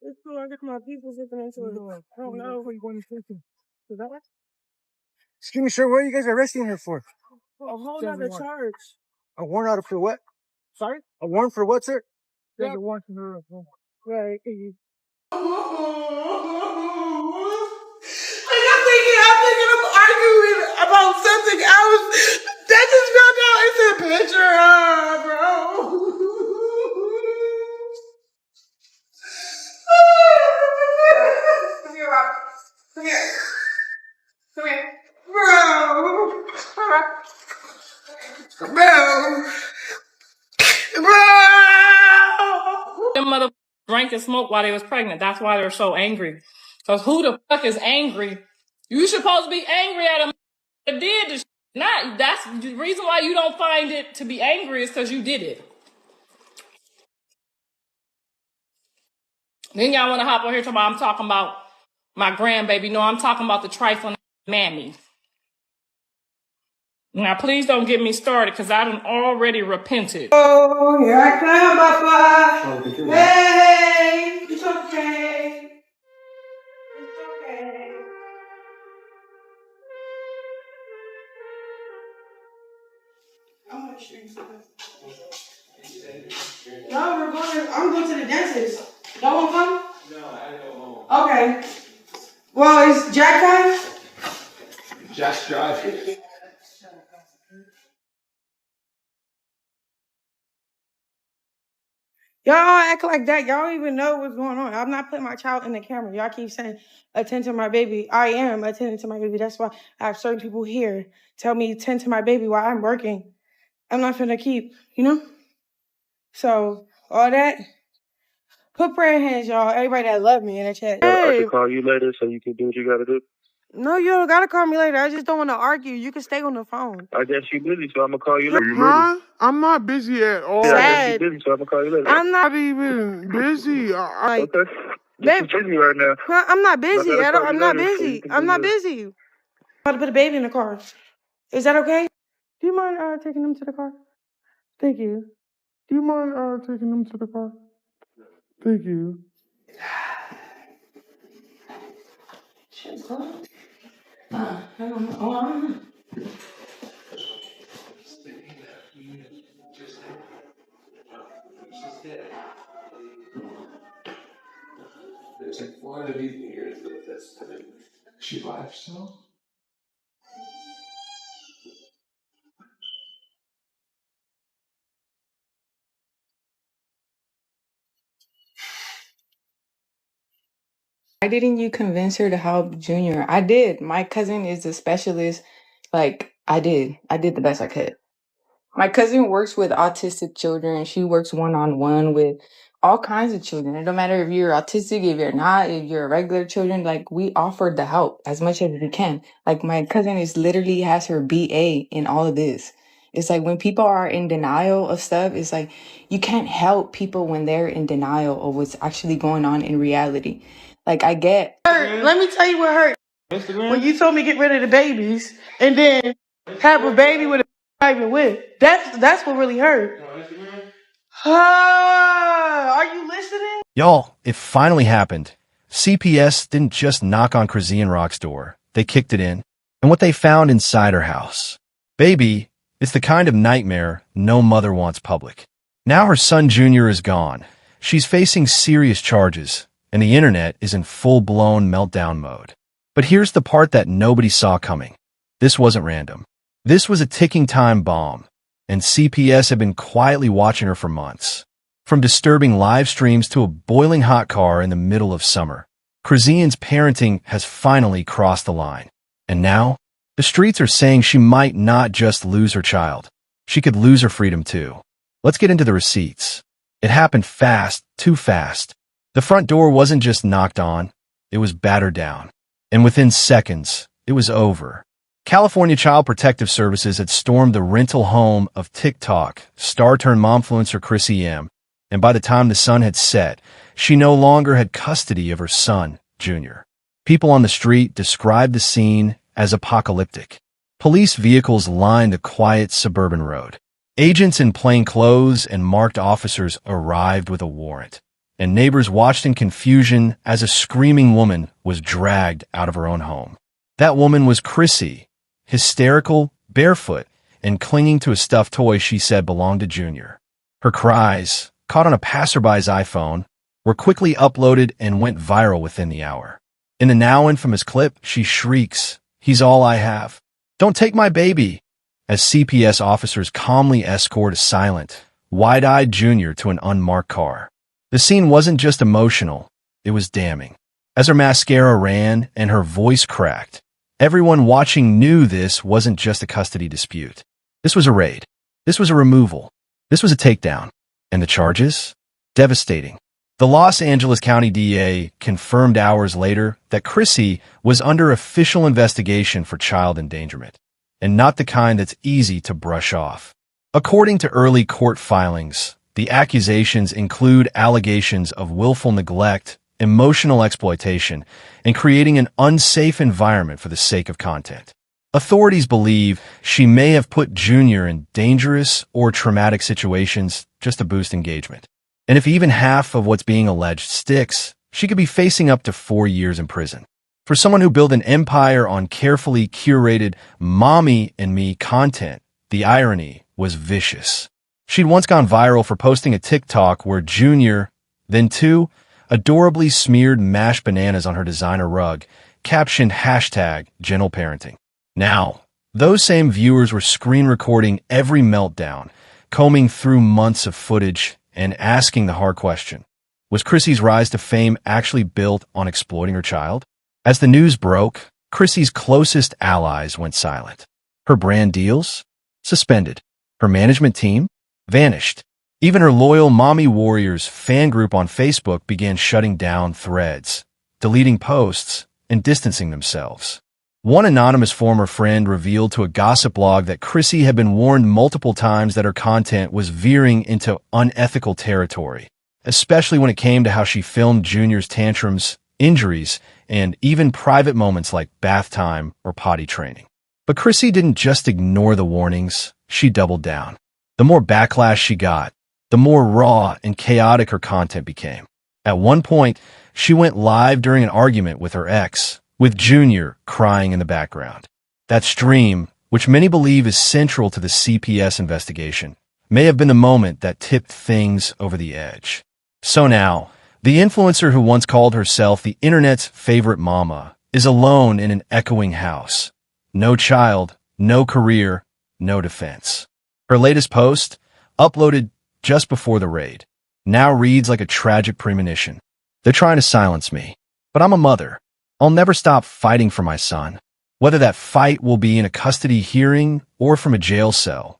It's cool. I get my people zipping into it. I don't know. Where you going to prison? Is that what? Excuse me, sir. What are you guys arresting her for? A whole nother charge. A warrant out for what? Sorry? A warrant for what, sir? There's a warrant for her. Right. I'm thinking of arguing about something else. That just found out it's a picture of, bro. Come here, Rob. Come here. Come here. Bro. Bro. Bro. Them mother drank and smoked while they was pregnant. That's why they're so angry. Because who the fuck is angry? You supposed to be angry at them that did this. Not that's the reason why you don't find it to be angry is because you did it. Then y'all want to hop on here talking about I'm talking about my grandbaby. No, I'm talking about the trifling mammy. Now, please don't get me started because I done already repented. Oh, here I come, Papa. Hey, it's okay. It's okay. I'm not sure. No, I'm going to the dentist. Y'all want to come? No, I don't know. Okay. Well, is Jack coming? Jack's driving. Y'all act like that. Y'all don't even know what's going on. I'm not putting my child in the camera. Y'all keep saying, attend to my baby. I am attending to my baby. That's why I have certain people here tell me, attend to my baby while I'm working. I'm not finna keep, So, all that, put prayer hands, y'all. Everybody that love me in the chat. I can call you later so you can do what you gotta do. No, you don't gotta call me later. I just don't want to argue. You can stay on the phone. I guess you're busy, so I'm gonna call you later. Huh? I'm not busy at all. Yeah, I guess you're busy, so I'm gonna call you later. I'm not even busy. Okay. You're busy right now. I'm not busy. I'm not busy. I'm not busy. I'm about to put a baby in the car. Is that okay? Do you mind taking them to the car? Thank you. Do you mind taking them to the car? Thank you. There's like 400 people here with this. She live still? Why didn't you convince her to help Junior? I did. My cousin is a specialist. I did. I did the best I could. My cousin works with autistic children. She works one-on-one with all kinds of children. It don't matter if you're autistic, if you're not, if you're a regular children, we offered the help as much as we can. My cousin is literally has her BA in all of this. It's when people are in denial of stuff, it's you can't help people when they're in denial of what's actually going on in reality. I get. Let me tell you what hurt. When you told me get rid of the babies and then have a baby with a private with. That's what really hurt. Are you listening? Y'all, it finally happened. CPS didn't just knock on Chrisean Rock's door. They kicked it in. And what they found inside her house. Baby, it's the kind of nightmare no mother wants public. Now her son Junior is gone. She's facing serious charges, and the internet is in full-blown meltdown mode. But here's the part that nobody saw coming. This wasn't random. This was a ticking time bomb, and CPS had been quietly watching her for months. From disturbing live streams to a boiling hot car in the middle of summer, Chrisean's parenting has finally crossed the line. And now, the streets are saying she might not just lose her child. She could lose her freedom too. Let's get into the receipts. It happened fast, too fast. The front door wasn't just knocked on, it was battered down. And within seconds, it was over. California Child Protective Services had stormed the rental home of TikTok star-turned-momfluencer Chrisean, and by the time the sun had set, she no longer had custody of her son, Junior. People on the street described the scene as apocalyptic. Police vehicles lined the quiet suburban road. Agents in plain clothes and marked officers arrived with a warrant. and neighbors watched in confusion as a screaming woman was dragged out of her own home. That woman was Chrissy, hysterical, barefoot, and clinging to a stuffed toy she said belonged to Junior. Her cries, caught on a passerby's iPhone, were quickly uploaded and went viral within the hour. In the now infamous clip, she shrieks, "He's all I have. Don't take my baby," as CPS officers calmly escort a silent, wide-eyed Junior to an unmarked car. The scene wasn't just emotional, it was damning. As her mascara ran and her voice cracked, everyone watching knew this wasn't just a custody dispute. This was a raid. This was a removal. This was a takedown. And the charges? Devastating. The Los Angeles County DA confirmed hours later that Chrissy was under official investigation for child endangerment, and not the kind that's easy to brush off. According to early court filings, the accusations include allegations of willful neglect, emotional exploitation, and creating an unsafe environment for the sake of content. Authorities believe she may have put Junior in dangerous or traumatic situations just to boost engagement. And if even half of what's being alleged sticks, she could be facing up to 4 years in prison. For someone who built an empire on carefully curated mommy and me content, the irony was vicious. She'd once gone viral for posting a TikTok where Junior, then two, adorably smeared mashed bananas on her designer rug, captioned #gentle parenting. Now, those same viewers were screen recording every meltdown, combing through months of footage, and asking the hard question, was Chrissy's rise to fame actually built on exploiting her child? As the news broke, Chrissy's closest allies went silent. Her brand deals? Suspended. Her management team? Vanished. Even her loyal Mommy Warriors fan group on Facebook began shutting down threads, deleting posts, and distancing themselves. One anonymous former friend revealed to a gossip blog that Chrissy had been warned multiple times that her content was veering into unethical territory, especially when it came to how she filmed Junior's tantrums, injuries, and even private moments like bath time or potty training. But Chrissy didn't just ignore the warnings, she doubled down. The more backlash she got, the more raw and chaotic her content became. At one point, she went live during an argument with her ex, with Junior crying in the background. That stream, which many believe is central to the CPS investigation, may have been the moment that tipped things over the edge. So now, the influencer who once called herself the internet's favorite mama is alone in an echoing house. No child, no career, no defense. Her latest post, uploaded just before the raid, now reads like a tragic premonition. They're trying to silence me, but I'm a mother. I'll never stop fighting for my son. Whether that fight will be in a custody hearing or from a jail cell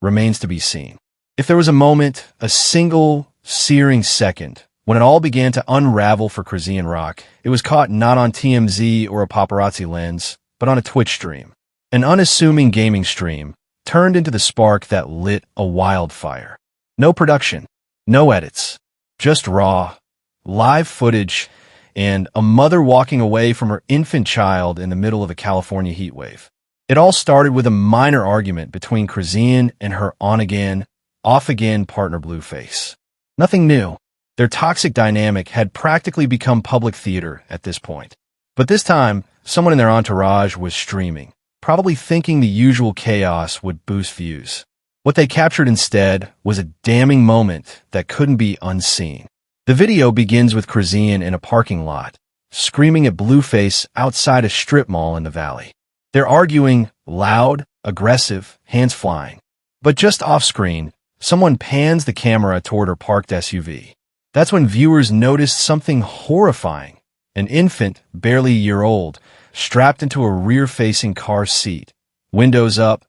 remains to be seen. If there was a moment, a single, searing second, when it all began to unravel for Chrisean Rock, it was caught not on TMZ or a paparazzi lens, but on a Twitch stream. An unassuming gaming stream turned into the spark that lit a wildfire. No production, no edits, just raw, live footage, and a mother walking away from her infant child in the middle of a California heat wave. It all started with a minor argument between Chrisean and her on-again, off-again partner Blueface. Nothing new. Their toxic dynamic had practically become public theater at this point. But this time, someone in their entourage was streaming, probably thinking the usual chaos would boost views. What they captured instead was a damning moment that couldn't be unseen. The video begins with Chrisean in a parking lot, screaming at Blueface outside a strip mall in the valley. They're arguing, loud, aggressive, hands flying. But just off-screen, someone pans the camera toward her parked SUV. That's when viewers noticed something horrifying. An infant, barely a year old, strapped into a rear-facing car seat, windows up,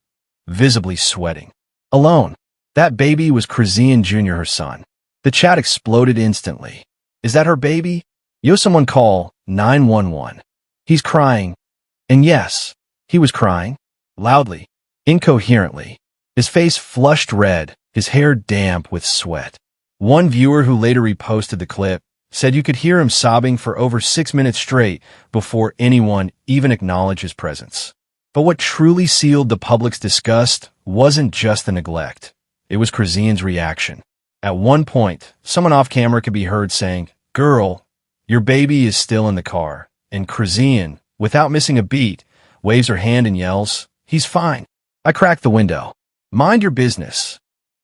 visibly sweating. Alone. That baby was Chrisean Jr., her son. The chat exploded instantly. Is that her baby? Yo, someone call 911. He's crying. And yes, he was crying. Loudly. Incoherently. His face flushed red, his hair damp with sweat. One viewer who later reposted the clip said you could hear him sobbing for over 6 minutes straight before anyone even acknowledged his presence. But what truly sealed the public's disgust wasn't just the neglect. It was Chrisean's reaction. At one point, someone off camera could be heard saying, "Girl, your baby is still in the car." And Chrisean, without missing a beat, waves her hand and yells, "He's fine." I cracked the window. "Mind your business."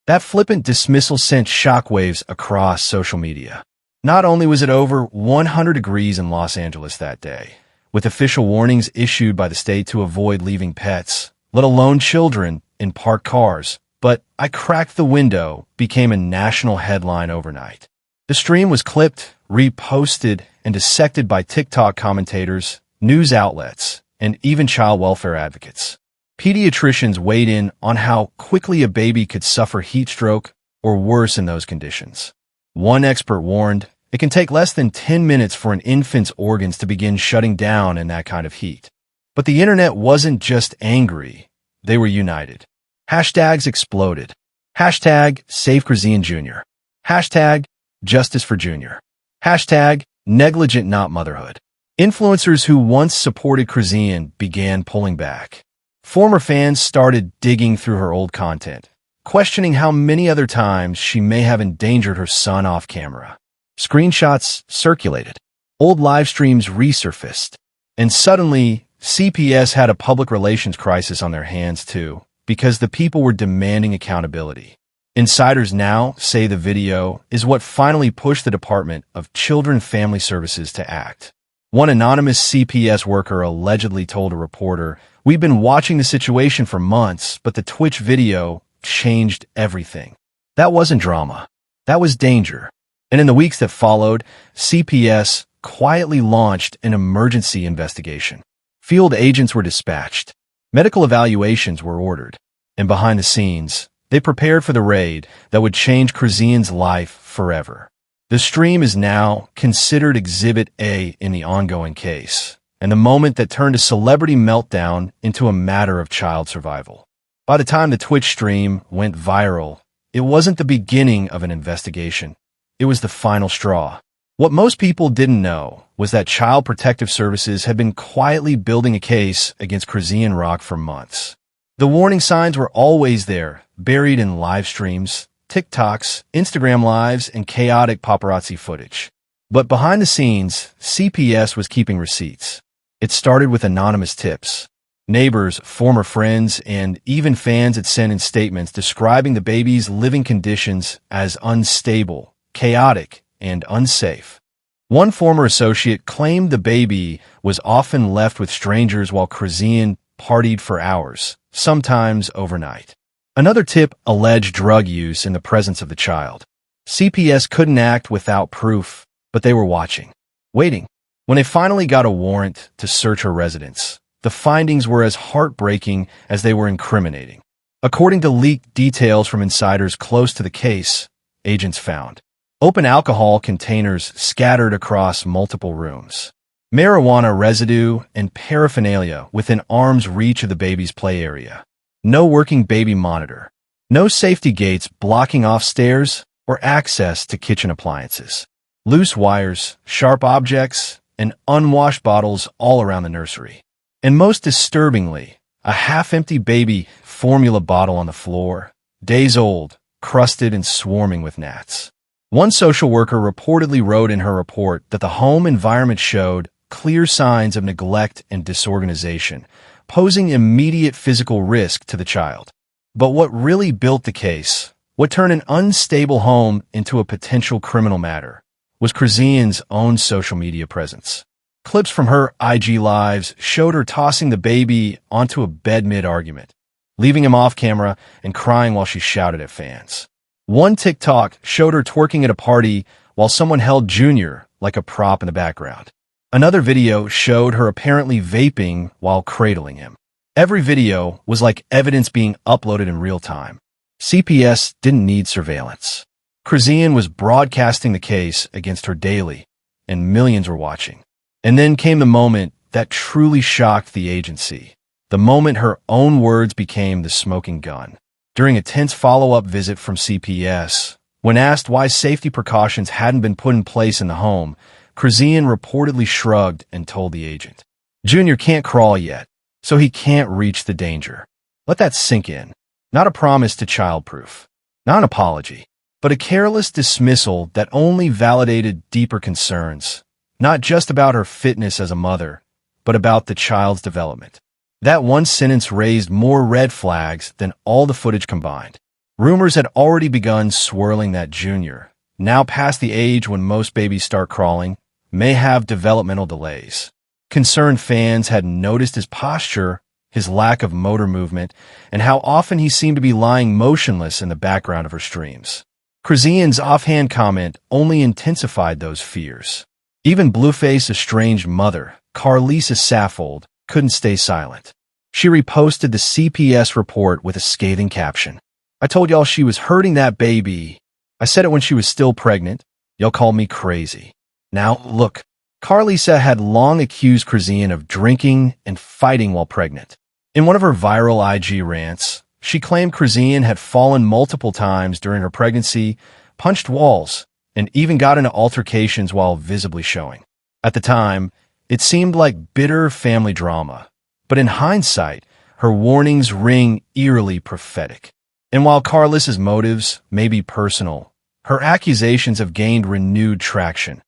That flippant dismissal sent shockwaves across social media. Not only was it over 100 degrees in Los Angeles that day, with official warnings issued by the state to avoid leaving pets, let alone children, in parked cars, but "I cracked the window" became a national headline overnight. The stream was clipped, reposted, and dissected by TikTok commentators, news outlets, and even child welfare advocates. Pediatricians weighed in on how quickly a baby could suffer heat stroke or worse in those conditions. One expert warned, it can take less than 10 minutes for an infant's organs to begin shutting down in that kind of heat. But the internet wasn't just angry, they were united. Hashtags exploded. Hashtag Save Chrisean Jr. Hashtag Justice for Junior. Hashtag Negligent Not Motherhood. Influencers who once supported Chrisean began pulling back. Former fans started digging through her old content, questioning how many other times she may have endangered her son off camera. Screenshots circulated. Old live streams resurfaced. And suddenly, CPS had a public relations crisis on their hands too, because the people were demanding accountability. Insiders now say the video is what finally pushed the Department of Children and Family Services to act. One anonymous CPS worker allegedly told a reporter, "We've been watching the situation for months, but the Twitch video changed everything." That wasn't drama. That was danger. And in the weeks that followed, CPS quietly launched an emergency investigation. Field agents were dispatched. Medical evaluations were ordered. And behind the scenes, they prepared for the raid that would change Chrisean's life forever. The stream is now considered Exhibit A in the ongoing case, and the moment that turned a celebrity meltdown into a matter of child survival. By the time the Twitch stream went viral, it wasn't the beginning of an investigation. It was the final straw. What most people didn't know was that Child Protective Services had been quietly building a case against Chrisean Rock for months. The warning signs were always there, buried in live streams, TikToks, Instagram lives, and chaotic paparazzi footage. But behind the scenes, CPS was keeping receipts. It started with anonymous tips. Neighbors, former friends, and even fans had sent in statements describing the baby's living conditions as unstable, chaotic, and unsafe. One former associate claimed the baby was often left with strangers while Chrisean partied for hours, sometimes overnight. Another tip alleged drug use in the presence of the child. CPS couldn't act without proof, but they were watching, waiting. When they finally got a warrant to search her residence, the findings were as heartbreaking as they were incriminating. According to leaked details from insiders close to the case, agents found open alcohol containers scattered across multiple rooms, marijuana residue, and paraphernalia within arm's reach of the baby's play area. No working baby monitor, no safety gates blocking off stairs or access to kitchen appliances, loose wires, sharp objects, and unwashed bottles all around the nursery. And most disturbingly, a half-empty baby formula bottle on the floor, days old, crusted and swarming with gnats. One social worker reportedly wrote in her report that the home environment showed clear signs of neglect and disorganization, posing immediate physical risk to the child. But what really built the case, what turned an unstable home into a potential criminal matter, was Chrisean's own social media presence. Clips from her IG lives showed her tossing the baby onto a bed mid-argument, leaving him off camera and crying while she shouted at fans. One TikTok showed her twerking at a party while someone held Junior like a prop in the background. Another video showed her apparently vaping while cradling him. Every video was like evidence being uploaded in real time. CPS didn't need surveillance. Chrisean was broadcasting the case against her daily, and millions were watching. And then came the moment that truly shocked the agency. The moment her own words became the smoking gun. During a tense follow-up visit from CPS, when asked why safety precautions hadn't been put in place in the home, Chrisean reportedly shrugged and told the agent, "Junior can't crawl yet, so he can't reach the danger." Let that sink in. Not a promise to childproof, not an apology, but a careless dismissal that only validated deeper concerns, not just about her fitness as a mother, but about the child's development. That one sentence raised more red flags than all the footage combined. Rumors had already begun swirling that Junior, now past the age when most babies start crawling, may have developmental delays. Concerned fans had noticed his posture, his lack of motor movement, and how often he seemed to be lying motionless in the background of her streams. Chrisean's offhand comment only intensified those fears. Even Blueface's estranged mother, Carlisa Saffold, couldn't stay silent. She reposted the CPS report with a scathing caption. "I told y'all she was hurting that baby. I said it when she was still pregnant. Y'all called me crazy. Now, look." Carlisa had long accused Chrisean of drinking and fighting while pregnant. In one of her viral IG rants, she claimed Chrisean had fallen multiple times during her pregnancy, punched walls, and even got into altercations while visibly showing. At the time, it seemed like bitter family drama, but in hindsight, her warnings ring eerily prophetic. And while Carlisa's motives may be personal, her accusations have gained renewed traction,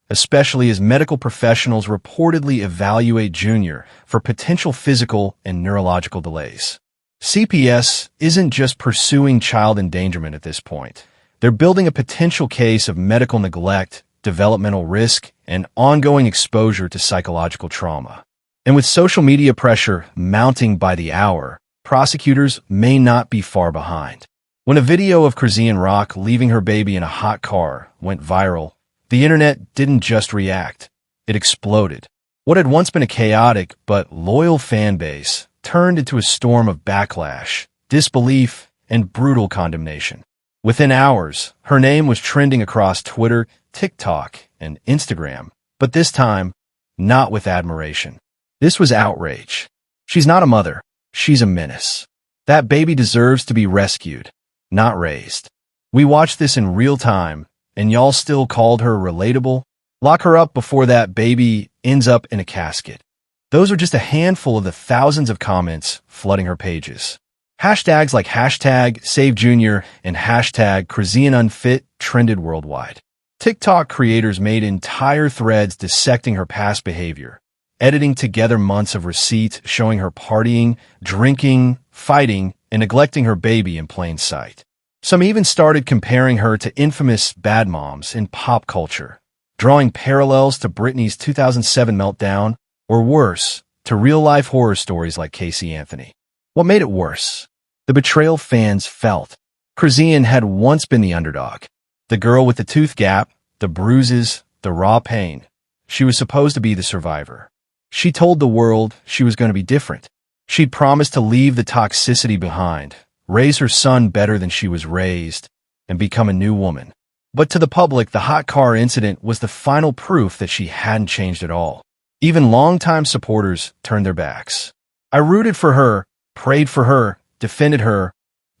especially as medical professionals reportedly evaluate Junior for potential physical and neurological delays. CPS isn't just pursuing child endangerment at this point. They're building a potential case of medical neglect, developmental risk, and ongoing exposure to psychological trauma. And with social media pressure mounting by the hour, prosecutors may not be far behind. When a video of Chrisean Rock leaving her baby in a hot car went viral, the internet didn't just react, it exploded. What had once been a chaotic but loyal fan base turned into a storm of backlash, disbelief, and brutal condemnation. Within hours, her name was trending across Twitter, TikTok, and Instagram, but this time, not with admiration. This was outrage. She's not a mother, she's a menace. That baby deserves to be rescued, not raised. We watched this in real time, and y'all still called her relatable? Lock her up before that baby ends up in a casket. Those are just a handful of the thousands of comments flooding her pages. Hashtags like hashtag #SaveJunior and hashtag ChriseanUnfit trended worldwide. TikTok creators made entire threads dissecting her past behavior, editing together months of receipts showing her partying, drinking, fighting, and neglecting her baby in plain sight. Some even started comparing her to infamous bad moms in pop culture, drawing parallels to Britney's 2007 meltdown, or worse, to real-life horror stories like Casey Anthony. What made it worse? The betrayal fans felt. Chrisean had once been the underdog, the girl with the tooth gap, the bruises, the raw pain. She was supposed to be the survivor. She told the world she was going to be different. She'd promised to leave the toxicity behind, raise her son better than she was raised, and become a new woman. But to the public, the hot car incident was the final proof that she hadn't changed at all. Even longtime supporters turned their backs. I rooted for her, prayed for her, defended her,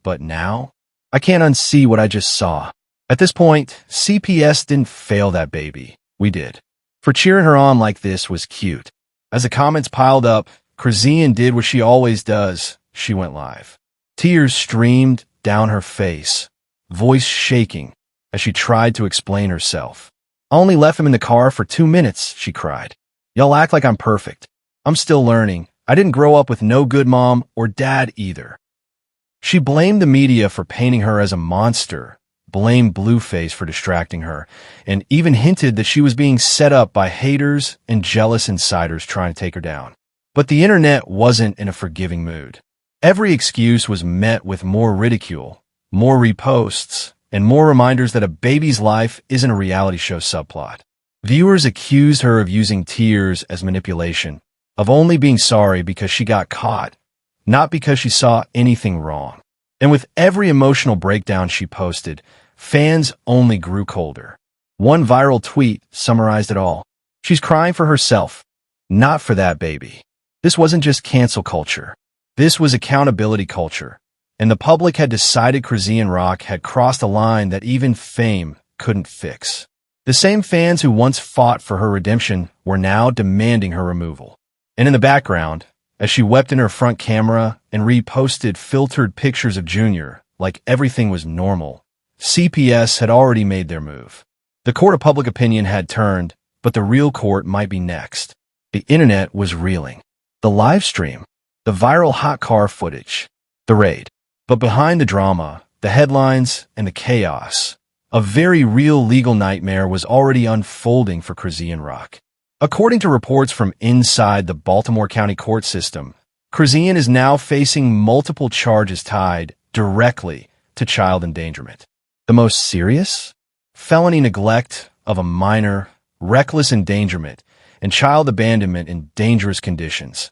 but now? I can't unsee what I just saw. At this point, CPS didn't fail that baby. We did. For cheering her on like this was cute. As the comments piled up, Chrisean did what she always does. She went live. Tears streamed down her face, voice shaking as she tried to explain herself. "I only left him in the car for 2 minutes," she cried. "Y'all act like I'm perfect. I'm still learning. I didn't grow up with no good mom or dad either." She blamed the media for painting her as a monster, blamed Blueface for distracting her, and even hinted that she was being set up by haters and jealous insiders trying to take her down. But the internet wasn't in a forgiving mood. Every excuse was met with more ridicule, more reposts, and more reminders that a baby's life isn't a reality show subplot. Viewers accused her of using tears as manipulation, of only being sorry because she got caught, not because she saw anything wrong. And with every emotional breakdown she posted, fans only grew colder. One viral tweet summarized it all. She's crying for herself, not for that baby. This wasn't just cancel culture. This was accountability culture, and the public had decided Chrisean Rock had crossed a line that even fame couldn't fix. The same fans who once fought for her redemption were now demanding her removal. And in the background, as she wept in her front camera and reposted filtered pictures of Junior like everything was normal, CPS had already made their move. The court of public opinion had turned, but the real court might be next. The internet was reeling. The live stream, the viral hot car footage, the raid. But behind the drama, the headlines, and the chaos, a very real legal nightmare was already unfolding for Chrisean Rock. According to reports from inside the Baltimore County court system, Chrisean is now facing multiple charges tied directly to child endangerment. The most serious? Felony neglect of a minor, reckless endangerment, and child abandonment in dangerous conditions,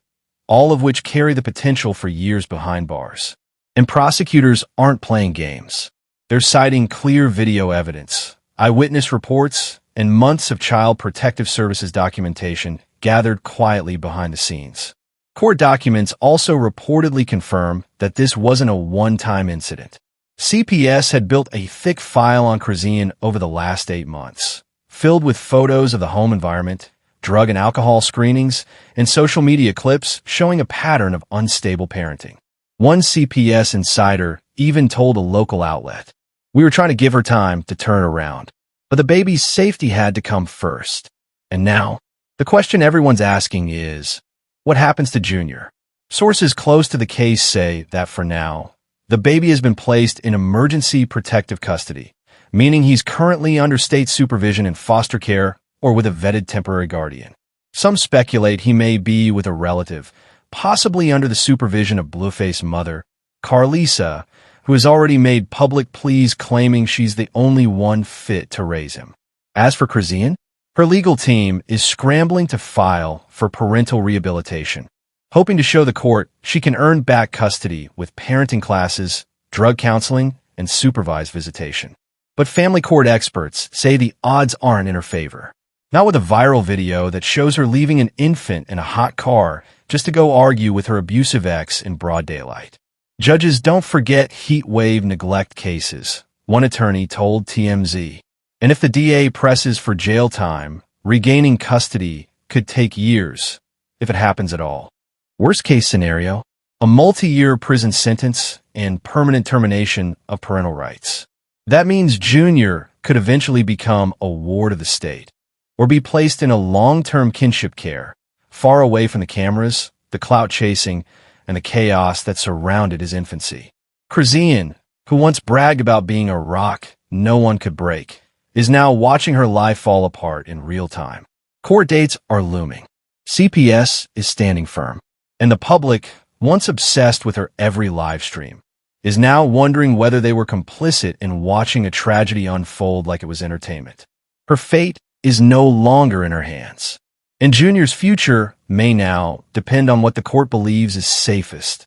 all of which carry the potential for years behind bars. And prosecutors aren't playing games. They're citing clear video evidence, eyewitness reports, and months of Child Protective Services documentation gathered quietly behind the scenes. Court documents also reportedly confirm that this wasn't a one-time incident. CPS had built a thick file on Chrisean over the last 8 months, filled with photos of the home environment, drug and alcohol screenings, and social media clips showing a pattern of unstable parenting. One CPS insider even told a local outlet, "We were trying to give her time to turn around, but the baby's safety had to come first." And now, the question everyone's asking is, what happens to Junior? Sources close to the case say that for now, the baby has been placed in emergency protective custody, meaning he's currently under state supervision in foster care or with a vetted temporary guardian. Some speculate he may be with a relative, possibly under the supervision of Blueface's mother, Carlisa, who has already made public pleas claiming she's the only one fit to raise him. As for Chrisean, her legal team is scrambling to file for parental rehabilitation, hoping to show the court she can earn back custody with parenting classes, drug counseling, and supervised visitation. But family court experts say the odds aren't in her favor. Not with a viral video that shows her leaving an infant in a hot car just to go argue with her abusive ex in broad daylight. Judges don't forget heat wave neglect cases, one attorney told TMZ. And if the DA presses for jail time, regaining custody could take years, if it happens at all. Worst case scenario, a multi-year prison sentence and permanent termination of parental rights. That means Junior could eventually become a ward of the state, or be placed in a long-term kinship care, far away from the cameras, the clout chasing, and the chaos that surrounded his infancy. Chrisean, who once bragged about being a rock no one could break, is now watching her life fall apart in real time. Court dates are looming. CPS is standing firm, and the public, once obsessed with her every live stream, is now wondering whether they were complicit in watching a tragedy unfold like it was entertainment. Her fate is no longer in her hands, and Junior's future may now depend on what the court believes is safest,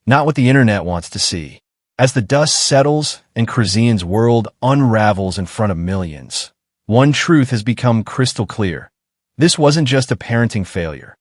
not what the internet wants to see. As the dust settles and Chrisean's world unravels in front of millions, one truth has become crystal clear. This wasn't just a parenting failure.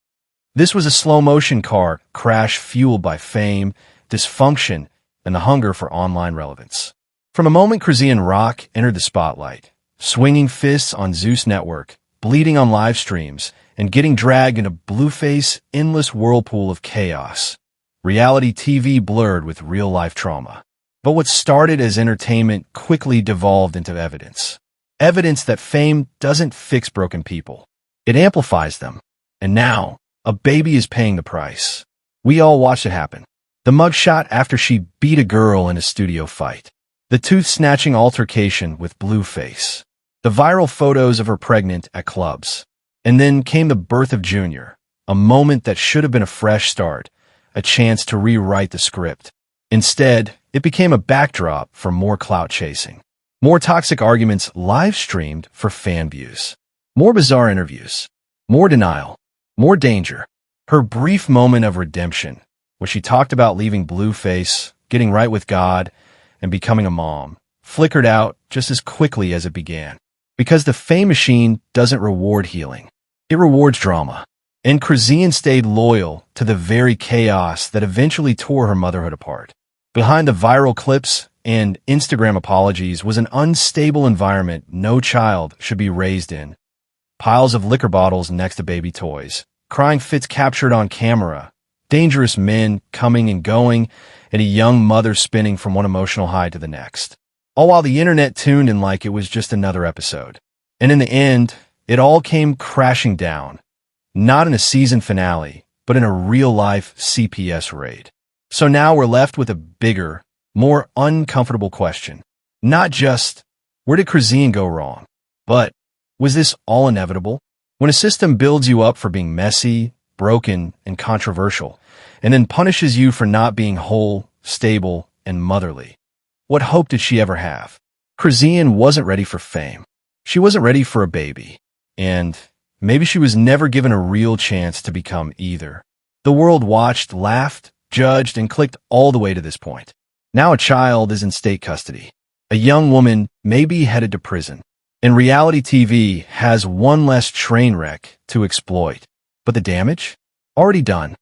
This was a slow-motion car crash fueled by fame, dysfunction, and the hunger for online relevance. From the moment Chrisean Rock entered the spotlight, swinging fists on Zeus Network, bleeding on live streams, and getting dragged in a Blueface endless whirlpool of chaos, reality TV blurred with real-life trauma. But what started as entertainment quickly devolved into evidence. Evidence that fame doesn't fix broken people. It amplifies them. And now, a baby is paying the price. We all watched it happen. The mugshot after she beat a girl in a studio fight. The tooth-snatching altercation with Blueface. The viral photos of her pregnant at clubs. And then came the birth of Junior, a moment that should have been a fresh start, a chance to rewrite the script. Instead, it became a backdrop for more clout chasing. More toxic arguments live-streamed for fan views. More bizarre interviews. More denial. More danger. Her brief moment of redemption, where she talked about leaving Blueface, getting right with God, and becoming a mom, flickered out just as quickly as it began. Because the fame machine doesn't reward healing. It rewards drama. And Chrisean stayed loyal to the very chaos that eventually tore her motherhood apart. Behind the viral clips and Instagram apologies was an unstable environment no child should be raised in. Piles of liquor bottles next to baby toys, crying fits captured on camera, dangerous men coming and going, and a young mother spinning from one emotional high to the next. all while the internet tuned in like it was just another episode. And in the end, it all came crashing down, not in a season finale, but in a real-life CPS raid. So now we're left with a bigger, more uncomfortable question. Not just, where did Chrisean go wrong? But, was this all inevitable? When a system builds you up for being messy, broken, and controversial, and then punishes you for not being whole, stable, and motherly, what hope did she ever have? Chrisean wasn't ready for fame. She wasn't ready for a baby. And maybe she was never given a real chance to become either. The world watched, laughed, judged, and clicked all the way to this point. Now a child is in state custody. A young woman may be headed to prison. And reality TV has one less train wreck to exploit. But the damage? Already done.